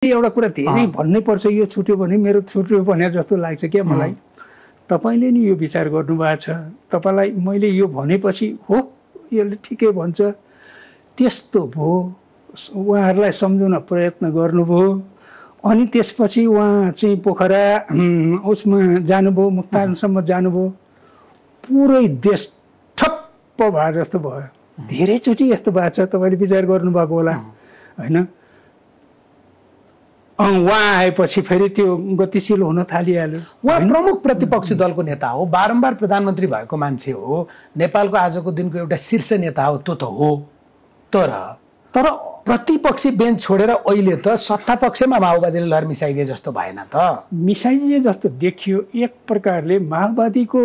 एउटा कुरा धेरै भन्नै पर्छ, यो छुट्यो भने मेरो छुट्यो भने जस्तो लाग्छ क्या मलाई। तपाईले नि यो विचार गर्नु भएको छ, तपाईलाई मैले यो भनेपछि हो यसले ठिकै भन्छ, त्यस्तो भयो, उहाँहरूलाई सम्झाउन प्रयत्न गर्नुभयो। अनि त्यसपछि उहाँ चाहिँ पोखरा उसमा जानुभयो, मुक्ताङसम्म जानुभयो, पुरै देश ठप्प भए जस्तो भयो। धेरैचोटि यस्तो भएको छ, तपाईँले विचार गर्नुभएको होला होइन। उहाँ आएपछि फेरि त्यो गतिशील हुन थालिहाल्यो। उहाँ प्रमुख प्रतिपक्षी दलको नेता हो, बारम्बार प्रधानमन्त्री भएको मान्छे हो, नेपालको आजको दिनको एउटा शीर्ष नेता हो, त्यो त हो। तर प्रतिपक्षी बेन्च छोडेर अहिले त सत्ता पक्षमा माओवादीले लहर मिसाइदिए जस्तो भएन त? मिसाइदिए जस्तो देखियो। एक प्रकारले माओवादीको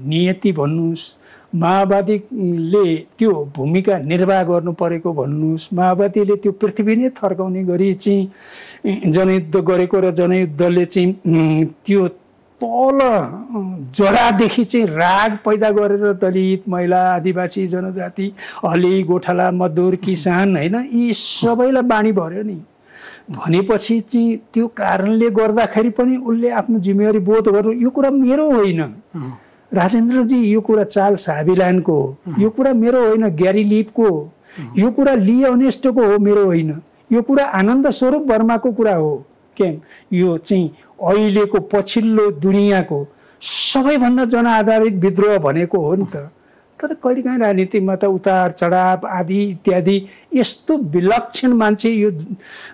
नियति भन्नुहोस्, माओवादीले त्यो भूमिका निर्वाह गर्नु परेको भन्नुहोस्, माओवादीले त्यो पृथ्वी नै थर्काउने गरी चाहिँ जनयुद्ध गरेको र जनयुद्धले चाहिँ त्यो तल जरादेखि चाहिँ राग पैदा गरेर दलित, महिला, आदिवासी जनजाति, हली, गोठाला, मजदुर, किसान होइन, यी सबैलाई बानी भर्यो नि। भनेपछि चाहिँ त्यो कारणले गर्दाखेरि पनि उसले आफ्नो जिम्मेवारी बोध गर्नु, यो कुरा मेरो होइन राजेन्द्रजी, यो कुरा चार्ल्स हाभिल्यान्डको हो, यो कुरा मेरो होइन ग्यारी लिपको हो, यो कुरा ली अनेस्टको हो, मेरो होइन। यो कुरा आनन्द स्वरूप वर्माको कुरा हो। के यो चाहिँ अहिलेको पछिल्लो दुनियाँको सबैभन्दा जनआधारित विद्रोह भनेको हो नि त। तर कहिलेकाहीँ राजनीतिमा त उतार चढाव आदि इत्यादि यस्तो विलक्षण मान्छे यो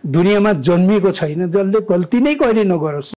दुनियाँमा जन्मिएको छैन जसले गल्ती नै कहिले नगरोस्।